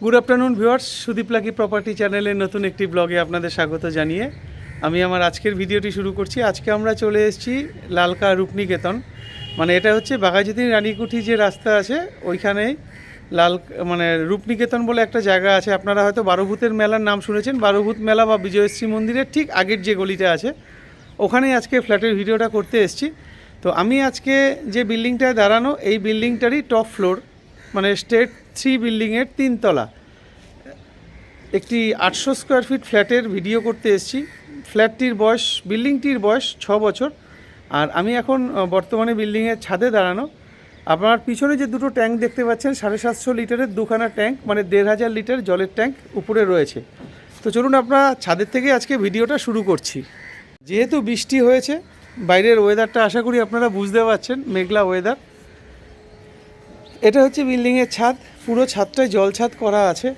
Good afternoon viewers, Sudip lucky property চ্যানেলের নতুন একটি ব্লগে আপনাদের স্বাগত জানিয়ে আমি আমার আজকের ভিডিওটি শুরু করছি। আজকে আমরা চলে এসেছি লালকা রূপনিকেতন, মানে এটা হচ্ছে বাঘাযতীন রানীকুঠি যে রাস্তা আছে ওইখানেই রূপনিকেতন বলে একটা জায়গা আছে। আপনারা হয়তো বারোভূতের মেলার নাম শুনেছেন। বারোভূত মেলা বা বিজয়শ্রী মন্দিরের ঠিক আগের যে গলিটা আছে ওখানেই আজকে ফ্ল্যাটের ভিডিওটা করতে এসেছি। তো আমি আজকে যে বিল্ডিংটায় দাঁড়ানো, এই বিল্ডিংটারই টপ ফ্লোর, মানে স্টেট 3 বিল্ডিংয়ের 3 তলা একটি 800 স্কোয়ার ফিট ফ্ল্যাটের ভিডিও করতে এসেছি। বিল্ডিংটির বয়স 6 বছর। আর আমি এখন বর্তমানে বিল্ডিংয়ের ছাদে দাঁড়ানো। আপনার পিছনে যে দুটো ট্যাঙ্ক দেখতে পাচ্ছেন, 750 লিটারের দুখানা ট্যাঙ্ক, মানে 1500 লিটার জলের ট্যাঙ্ক উপরে রয়েছে। তো চলুন আমরা ছাদের থেকে আজকে ভিডিওটা শুরু করছি। যেহেতু বৃষ্টি হয়েছে, বাইরের ওয়েদারটা আশা করি আপনারা বুঝতে পারছেন, মেঘলা ওয়েদার। এটা হচ্ছে বিল্ডিংয়ের ছাদ, পুরো ছাদটায় জল ছাদ করা আছে।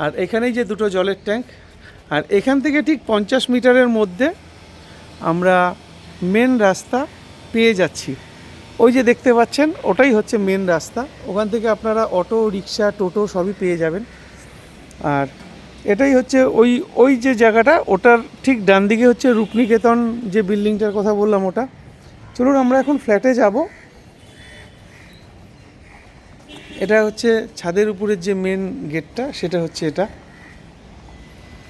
আর এখানেই যে দুটো জলের ট্যাঙ্ক, আর এখান থেকে ঠিক 50 মিটারের মধ্যে আমরা মেন রাস্তা পেয়ে যাচ্ছি। ওই যে দেখতে পাচ্ছেন ওটাই হচ্ছে মেন রাস্তা, ওখান থেকে আপনারা অটো, রিক্সা, টোটো সবই পেয়ে যাবেন। আর এটাই হচ্ছে ওই যে জায়গাটা, ওটার ঠিক ডান দিকে হচ্ছে রূপনিকেতন যে বিল্ডিংটার কথা বললাম ওটা। চলুন আমরা এখন ফ্ল্যাটে যাব। এটা হচ্ছে ছাদের উপরের যে মেন গেটটা, সেটা হচ্ছে এটা।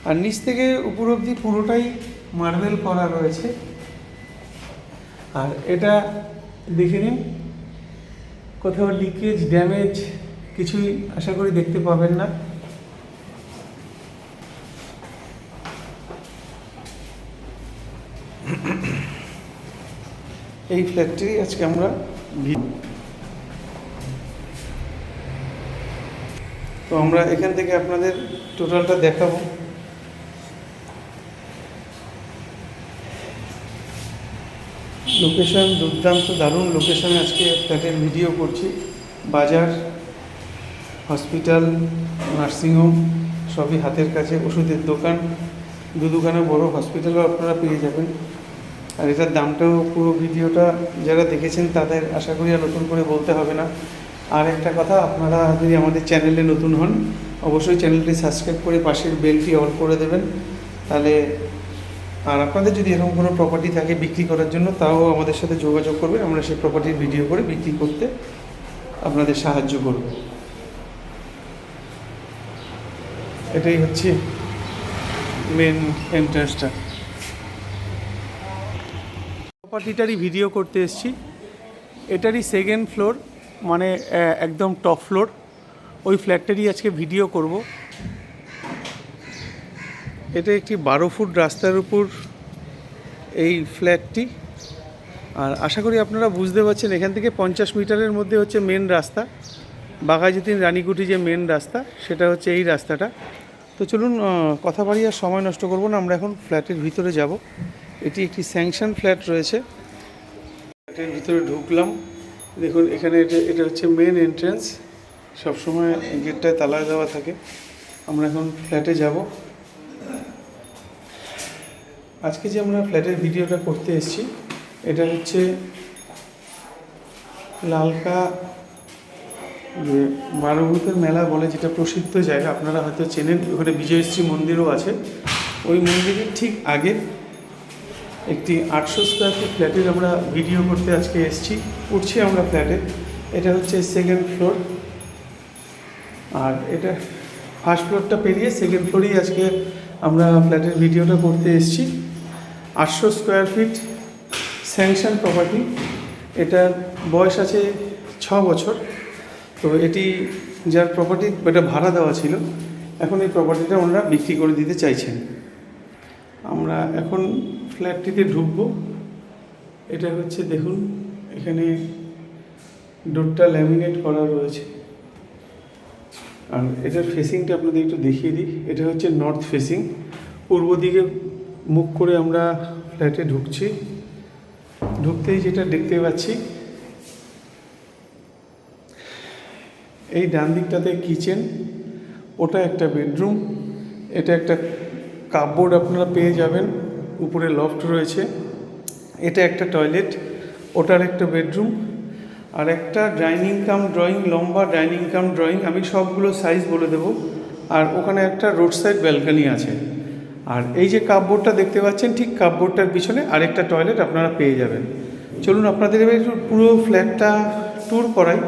আর নিচ থেকে উপর অবধি পুরোটাই মার্বেল করা রয়েছে। আর এটা দেখে নিন, কোথাও লিকেজ, ড্যামেজ কিছুই আশা করি দেখতে পাবেন না। এই ফ্ল্যাটটি আজকে আমরা তো আমরা এখান থেকে আপনাদের টোটালটা দেখাবো। লোকেশন দুর্দান্ত, দারুণ লোকেশনে আজকে ফ্ল্যাটের ভিডিও করছি। বাজার, হসপিটাল, নার্সিংহোম সবই হাতের কাছে, ওষুধের দোকান, দুখানা বড় হসপিটালও আপনারা পেয়ে যাবেন। আর এটার দামটাও, পুরো ভিডিওটা যারা দেখেছেন তাদের আশা করি আর নতুন করে বলতে হবে না। আর একটা কথা, আপনারা যদি আমাদের চ্যানেলে নতুন হন অবশ্যই চ্যানেলটি সাবস্ক্রাইব করে পাশের বেলটি অল করে দেবেন, তাহলে। আর আপনাদের যদি এরকম কোনো প্রপার্টি থাকে বিক্রি করার জন্য, তাও আমাদের সাথে যোগাযোগ করবেন, আমরা সেই প্রপার্টির ভিডিও করে বিক্রি করতে আপনাদের সাহায্য করব। এটাই হচ্ছে মেন এন্ট্রান্সটা। প্রপার্টিটারই ভিডিও করতে এসেছি। এটারই সেকেন্ড ফ্লোর, মানে একদম টপ ফ্লোর। ওই ফ্ল্যাটটারই আজকে ভিডিও করব। এটা একটি 12 ফুট রাস্তার উপর এই ফ্ল্যাটটি। আর আশা করি আপনারা বুঝতে পারছেন, এখান থেকে 50 মিটারের মধ্যে হচ্ছে মেন রাস্তা, বাঘাযতীন রানীকুঠি যে মেন রাস্তা, সেটা হচ্ছে এই রাস্তাটা। তো চলুন, কথা বাড়িয়ে আর সময় নষ্ট করব না, আমরা এখন ফ্ল্যাটের ভিতরে যাব। এটি একটি স্যাংশন ফ্ল্যাট রয়েছে। ফ্ল্যাটের ভিতরে ঢুকলাম, দেখুন এখানে এটা হচ্ছে মেন এন্ট্রান্স। সবসময় গেটটায় তালা দেওয়া থাকে। আমরা এখন ফ্ল্যাটে যাব। আজকে যে আমরা ফ্ল্যাটের ভিডিওটা করতে এসেছি, এটা হচ্ছে লালকা যে বারোভূতের মেলা বলে, যেটা প্রসিদ্ধ জায়গা, আপনারা হয়তো চেনেন। ওখানে বিজয়শ্রী মন্দিরও আছে। ওই মন্দিরের ঠিক আগে একটি 800 স্কোয়ার ফিট ফ্ল্যাটের আমরা ভিডিও করতে আজকে এসেছি। উঠছি আমরা ফ্ল্যাটে। এটা হচ্ছে সেকেন্ড ফ্লোর। আর এটা ফার্স্ট ফ্লোরটা পেরিয়ে সেকেন্ড ফ্লোরেই আজকে আমরা ফ্ল্যাটের ভিডিওটা করতে এসেছি। 800 স্কোয়ার ফিট স্যাংশন প্রপার্টি। এটার বয়স আছে 6 বছর। তো এটি যার প্রপার্টি, এটা ভাড়া দেওয়া ছিল, এখন এই প্রপার্টিটা ওনারা বিক্রি করে দিতে চাইছেন। আমরা এখন ফ্ল্যাটটিতে ঢুকবো। এটা হচ্ছে, দেখুন এখানে ডোরটা ল্যামিনেট করা রয়েছে। আর এটার ফেসিংটা আপনাদের একটু দেখিয়ে দিই। এটা হচ্ছে নর্থ ফেসিং, পূর্ব দিকে মুখ করে আমরা ফ্ল্যাটে ঢুকছি। ঢুকতেই যেটা দেখতে পাচ্ছি, এই ডান দিকটাতে কিচেন, ওটা একটা বেডরুম, এটা একটা কাপবোর্ড আপনারা পেয়ে যাবেন, উপরে লফট রয়েছে। এটা একটা টয়লেট, ওটার একটা বেডরুম। আর একটা ডাইনিং কাম ড্রয়িং, লম্বা ডাইনিং কাম ড্রয়িং, আমি সবগুলো সাইজ বলে দেবো। আর ওখানে একটা রোড সাইড ব্যালকনি আছে। আর এই যে কাপবোর্ডটা দেখতে পাচ্ছেন, ঠিক কাপবোর্ডটার পিছনে আরেকটা টয়লেট আপনারা পেয়ে যাবেন। চলুন আপনাদের এবার একটু পুরো ফ্ল্যাটটা ট্যুর করাই,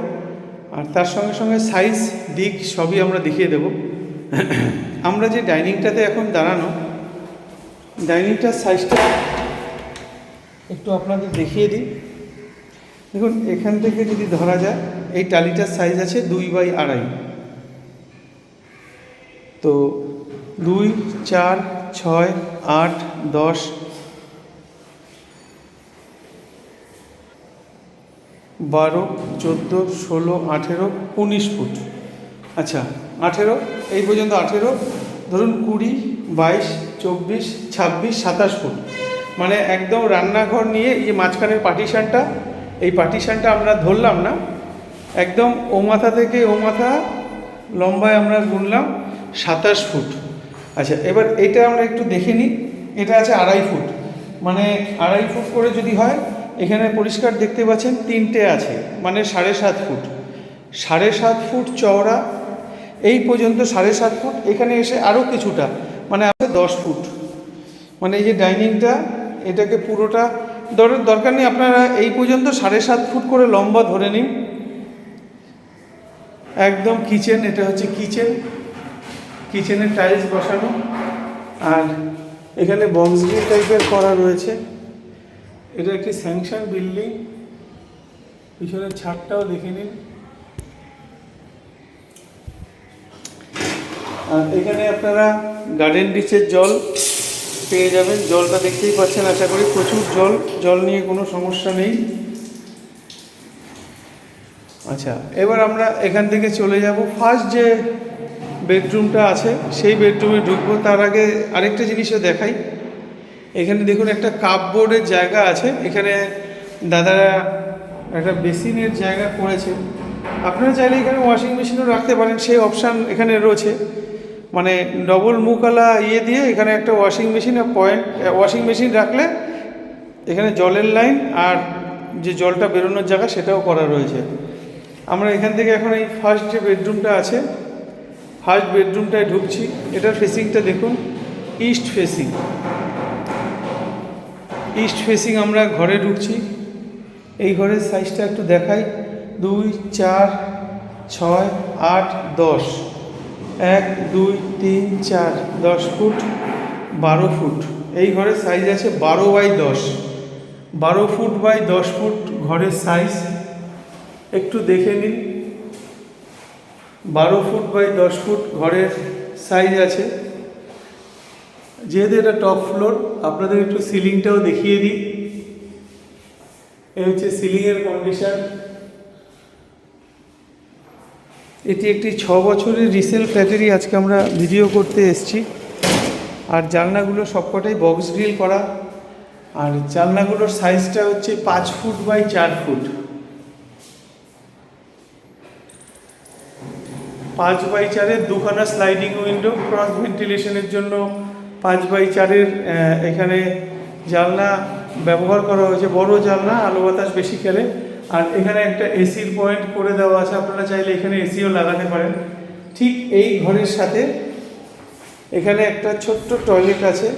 আর তার সঙ্গে সঙ্গে সাইজ দিক সবই আমরা দেখিয়ে দেব। আমরা যে ডাইনিংটাতে এখন দাঁড়ানো, ডাইনিংটার সাইজটা একটু আপনাদের দেখিয়ে দিই। দেখুন, এখান থেকে যদি ধরা যায়, এই টালিটার সাইজ আছে 2x2.5। তো 2, 4, 6, 8, 10, 12, 14, 16, 18, 19 ফুট। আচ্ছা, 18 এই পর্যন্ত 18, ধরুন 20, 22, 24, 26, 27 ফুট। মানে একদম রান্নাঘর নিয়ে এই যে মাঝখানের পার্টিশানটা, এই পার্টিশানটা আমরা ধরলাম না, একদম ও মাথা থেকে ও মাথা লম্বায় আমরা গুনলাম 27 ফুট। আচ্ছা, এবার এটা আমরা একটু দেখে নিই। এটা আছে 2.5 ফুট, মানে 2.5 ফুট করে যদি হয়, এখানে পরিষ্কার দেখতে পাচ্ছেন 3টে আছে, মানে 7.5 ফুট। 7.5 ফুট চওড়া, এই পর্যন্ত 7.5 ফুট। এখানে এসে আরও কিছুটা, মানে আছে 10 ফুট। মানে এই যে ডাইনিংটা, এটাকে পুরোটা দরকার নেই, আপনারা এই পর্যন্ত 7.5 ফুট করে লম্বা ধরে নিন। একদম কিচেন, এটা হচ্ছে কিচেন, কিচেনের টাইলস বসানো, আর এখানে বক্স গ্রিল টাইপের করা রয়েছে। এটা একটি স্যাংশন বিল্ডিং, পিছনের ছাদটাও দেখে নিন। আর এখানে আপনারা গার্ডেন ডিচের জল পেয়ে যাবেন। জলটা দেখতেই পাচ্ছেন, আশা করি প্রচুর জল নিয়ে কোনো সমস্যা নেই। আচ্ছা, এবার আমরা এখান থেকে চলে যাব ফার্স্ট যে বেডরুমটা আছে, সেই বেডরুমে ঢুকবো। তার আগে আরেকটা জিনিসও দেখাই। এখানে দেখুন, একটা কাপবোর্ডের জায়গা আছে। এখানে দাদারা একটা বেসিনের জায়গা করেছে। আপনারা চাইলে এখানে ওয়াশিং মেশিনও রাখতে পারেন, সেই অপশান এখানে রয়েছে। মানে ডবল মুখওয়ালা দিয়ে এখানে একটা ওয়াশিং মেশিন আর ওয়াশিং মেশিন রাখলে এখানে জলের লাইন আর যে জলটা বেরোনোর জায়গা সেটাও করা রয়েছে। আমরা এখান থেকে এখন এই ফার্স্ট যে বেডরুমটা আছে, ফার্স্ট বেডরুমটায় ঢুকছি। এটার ফেসিংটা দেখুন, ইস্ট ফেসিং। ইস্ট ফেসিং আমরা ঘরে ঢুকছি। এই ঘরের সাইজটা একটু দেখাই। 2, 4, 6, 8, 10, 1, 2, 3, 4, 10 ফুট, 12 ফুট। এই ঘরের সাইজ আছে 12x10, 12 ফুট বাই 10 ফুট ঘরের সাইজ। একটু দেখে নিন, 12 ফুট বাই 10 ফুট ঘরের সাইজ আছে। যেহেতু এটা টপ ফ্লোর, আপনাদের একটু সিলিংটাও দেখিয়ে দিই। এই হচ্ছে সিলিংয়ের কন্ডিশন। এটি একটি 6 বছরের রিসেল ফ্ল্যাটেরই আজকে আমরা ভিডিও করতে এসেছি। আর জানলাগুলো সবকটাই বক্স গ্রিল করা। আর জানলাগুলোর সাইজটা হচ্ছে 5 ফুট বাই 4 ফুট। 5x4-এর দুখানা স্লাইডিং উইন্ডো, ক্রস ভেন্টিলেশনের জন্য 5x4-এর এখানে জানলা ব্যবহার করা হয়েছে। বড় জানলা, আলো বাতাস বেশি খেলে। আর এখানে একটা এসির পয়েন্ট করে দেওয়া আছে, আপনারা চাইলে এখানে এসিও লাগাতে পারেন। ঠিক এই ঘরের সাথে এখানে একটা ছোট্ট টয়লেট আছে,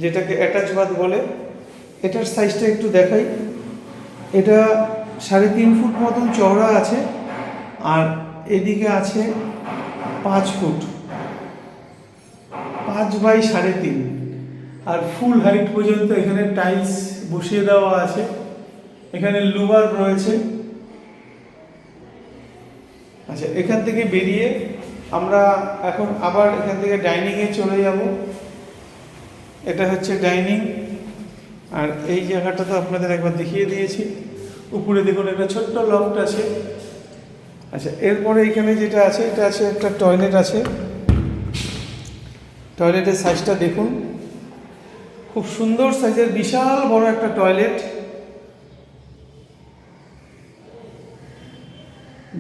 যেটাকে অ্যাটাচ বাথ বলে। এটার সাইজটা একটু দেখাই। এটা 3.5 ফুট মতন চওড়া আছে, আর এদিকে আছে 5 ফুট, 5x3.5। আর ফুল হাইট পর্যন্ত এখানে টাইলস বসিয়ে দেওয়া আছে। এখানে লুবার রয়েছে। আচ্ছা, এখান থেকে বেরিয়ে আমরা এখন আবার এখান থেকে ডাইনিংয়ে চলে যাব। এটা হচ্ছে ডাইনিং। আর এই জায়গাটা তো আপনাদের একবার দেখিয়ে দিয়েছি। উপরে দেখুন একটা ছোট্ট লফট আছে। আচ্ছা, এরপরে এখানে যেটা আছে, এটা আছে একটা টয়লেট আছে। টয়লেটের সাইজটা দেখুন, খুব সুন্দর সাইজের, বিশাল বড় একটা টয়লেট।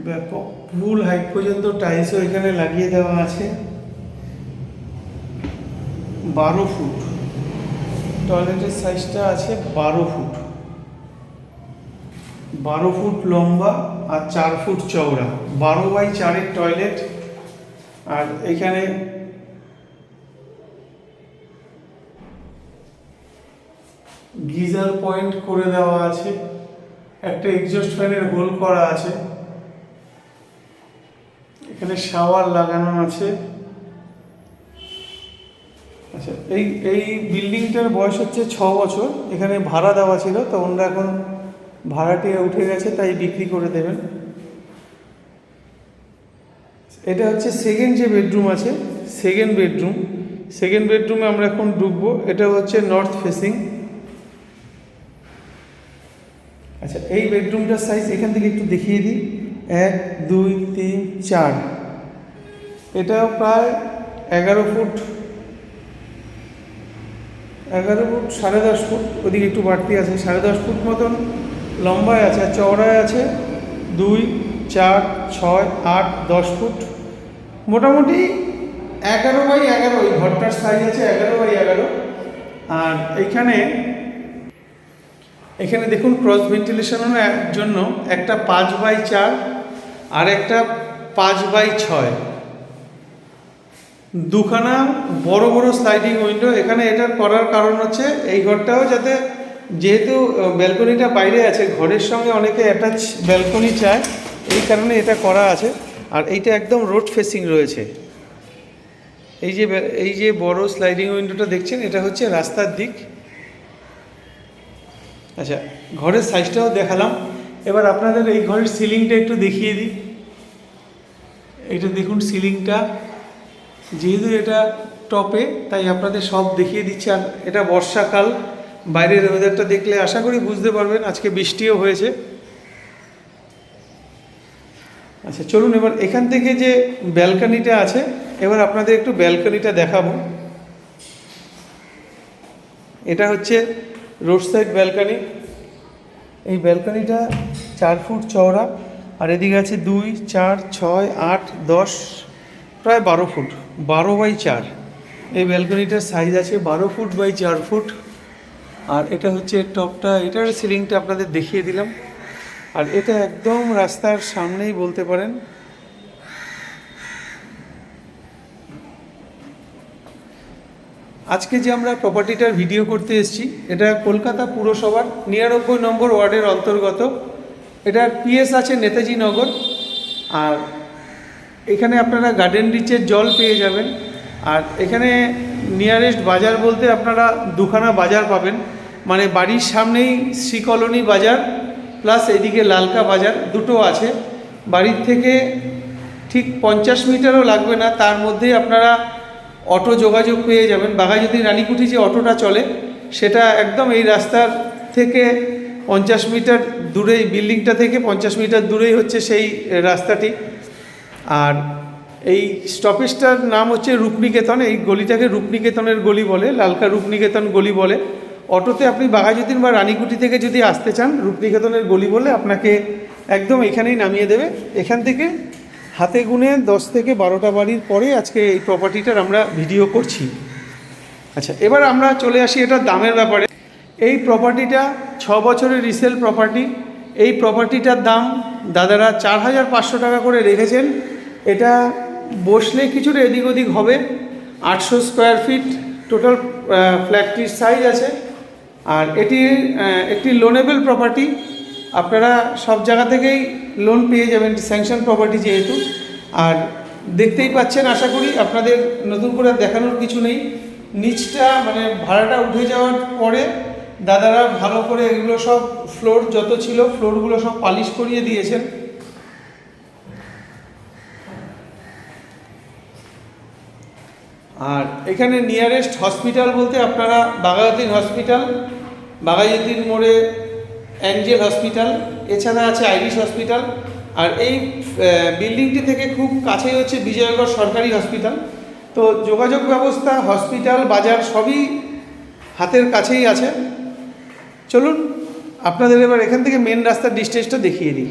ব্যাপক ফুল হাইট পর্যন্ত টাইলসও এখানে লাগিয়ে দেওয়া আছে। 12 ফুট টয়লেটের সাইজটা আছে 12 ফুট, 12 ফুট লম্বা আর 4 ফুট চওড়া, 12x4 টয়লেট। আর এখানে গিজার পয়েন্ট করে দেওয়া আছে, একটা এক্সস্ট ফ্যানের হোল করা আছে, এখানে শাওয়ার লাগানো আছে। আচ্ছা, এই বিল্ডিংটার বয়স হচ্ছে 6 বছর। এখানে ভাড়া দেওয়া ছিল, তো ওনারা এখন ভাড়াটিয়া উঠে গেছে, তাই বিক্রি করে দেবেন। এটা হচ্ছে সেকেন্ড যে বেডরুম আছে, সেকেন্ড বেডরুমে আমরা এখন ঢুকবো। এটা হচ্ছে নর্থ ফেসিং। আচ্ছা, এই বেডরুমটার সাইজ এখান থেকে একটু দেখিয়ে দিই। 1 2 3 4, এটা প্রায় 11 ফুট, 10.5 ফুট, ওদিকে একটু বাড়তি আছে, 10.5 ফুট মতন লম্বায় আছে, আর চওড়ায় আছে 2 4 6 8 10 ফুট, মোটামুটি 11x11। ওই ঘরটার সাইজ আছে 11x11। আর এখানে দেখুন ক্রস ভেন্টিলেশনের জন্য একটা 5x4 আর একটা 5x6, দুখানা বড় বড় স্লাইডিং উইন্ডো এখানে। এটার করার কারণ হচ্ছে এই ঘরটাও যাতে, যেহেতু ব্যালকনিটা বাইরে আছে, ঘরের সঙ্গে অনেকে অ্যাটাচ ব্যালকনি চায়, এই কারণে এটা করা আছে। আর এইটা একদম রোড ফেসিং রয়েছে। এই যে বড় স্লাইডিং উইন্ডোটা দেখছেন, এটা হচ্ছে রাস্তার দিক। আচ্ছা, ঘরের সাইজটাও দেখালাম। এবার আপনাদের এই ঘরের সিলিংটা একটু দেখিয়ে দিই। এটা দেখুন সিলিংটা, যেহেতু এটা টপে তাই আপনাদের সব দেখিয়ে দিচ্ছি। আর এটা বর্ষাকাল, বাইরের ওয়েদারটা দেখলে আশা করি বুঝতে পারবেন, আজকে বৃষ্টিও হয়েছে। আচ্ছা চলুন, এবার এখান থেকে যে ব্যালকনিটা আছে, এবার আপনাদের একটু ব্যালকনিটা দেখাবো। এটা হচ্ছে রোড সাইড ব্যালকনি। এই ব্যালকনিটা 4 ফুট চওড়া, আর এদিকে আছে 2 4 6 8 10, প্রায় 12 ফুট, 12x4। এই ব্যালকনিটার সাইজ আছে 12 ফুট বাই 4 ফুট। আর এটা হচ্ছে টপটা, এটার সিলিংটা আপনাদের দেখিয়ে দিলাম। আর এটা একদম রাস্তার সামনেই বলতে পারেন। আজকে যে আমরা প্রপার্টিটার ভিডিও করতে এসেছি, এটা কলকাতা পুরসভার 99 নম্বর ওয়ার্ডের অন্তর্গত। এটার পিএস আছে নেতাজি নগর। আর এখানে আপনারা গার্ডেন রিচের জল পেয়ে যাবেন। আর এখানে নিয়ারেস্ট বাজার বলতে আপনারা দুখানা বাজার পাবেন, মানে বাড়ির সামনেই শ্রী কলোনি বাজার প্লাস এদিকে লালকা বাজার, দুটো আছে। বাড়ির থেকে ঠিক 50 মিটারও লাগবে না, তার মধ্যেই আপনারা অটো যোগাযোগ পেয়ে যাবেন। বাঘাযতীন রানীকুঠি যে অটোটা চলে, সেটা একদম এই রাস্তার থেকে 50 মিটার দূরেই, বিল্ডিংটা থেকে 50 মিটার দূরেই হচ্ছে সেই রাস্তাটি। আর এই স্টপেজটার নাম হচ্ছে রূপনিকেতন। এই গলিটাকে রূপনিকেতনের গলি বলে, লালকা রূপনিকেতন গলি বলে। অটোতে আপনি বাঘাযতীন বা রানীকুঠি থেকে যদি আসতে চান, রূপনিকেতনের গলি বলে আপনাকে একদম এখানেই নামিয়ে দেবে। এখান থেকে হাতে গুনে 10 থেকে 12টা বাড়ির পরে আজকে এই প্রপার্টিটার আমরা ভিডিও করছি। আচ্ছা, এবার আমরা চলে আসি এটার দামের ব্যাপারে। এই প্রপার্টিটা 6 বছরের রিসেল প্রপার্টি। এই প্রপার্টিটার দাম দাদারা 4,500 টাকা করে রেখেছেন। এটা বসলে কিছুটা এদিক ওদিক হবে। 800 স্কোয়ার ফিট টোটাল ফ্ল্যাটটির সাইজ আছে। আর এটি একটি লোনেবল প্রপার্টি, আপনারা সব জায়গা থেকেই লোন পেয়ে যাবেন, স্যাংশন প্রপার্টি যেহেতু। আর দেখতেই পাচ্ছেন, আশা করি আপনাদের নতুন করে দেখানোর কিছু নেই। নিচটা মানে ভাড়াটা উঠে যাওয়ার পরে দাদারা ভালো করে এগুলো সব ফ্লোর যত ছিল, ফ্লোরগুলো সব পালিশ করিয়ে দিয়েছেন। আর এখানে নিয়ারেস্ট হসপিটাল বলতে আপনারা বাঘাযতীন হসপিটাল, বাঘাযতীন মোড়ে অ্যাঞ্জেল হসপিটাল, এছাড়া আছে আইরিশ হসপিটাল। আর এই বিল্ডিংটি থেকে খুব কাছেই হচ্ছে বিজয়গড় সরকারি হসপিটাল। তো যোগাযোগ ব্যবস্থা, হসপিটাল, বাজার সবই হাতের কাছেই আছে। চলুন আপনাদের এবার এখান থেকে মেন রাস্তার ডিস্টেন্সটা দেখিয়ে দিই।